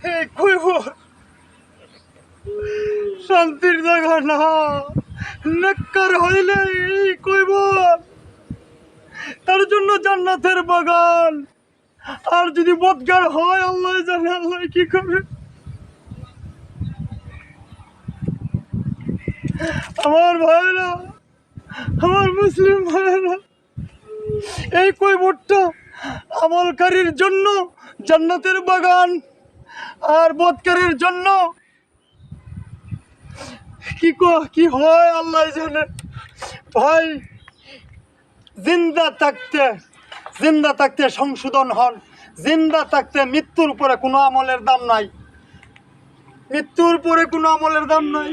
এই কইবর শান্তির জায়গা না, নেককার হইলে এই কইবর তার জন্য জান্নাতের বাগান। আর যদি বদকার হয় আল্লাহ জানে আল্লাহ কি করবে। আমার ভাইরা, আমার মুসলিম ভাইরা, এই কইবরটা আমলকারীর জন্য জান্নাতের বাগান, আর বদকারের জন্য কি হয় আল্লাহ জানে। ভাই জিন্দা থাকতে সংশোধন হন, জিন্দা থাকতে মৃত্যুর পরে কোনো আমলের দাম নাই, মৃত্যুর পরে কোনো আমলের দাম নাই।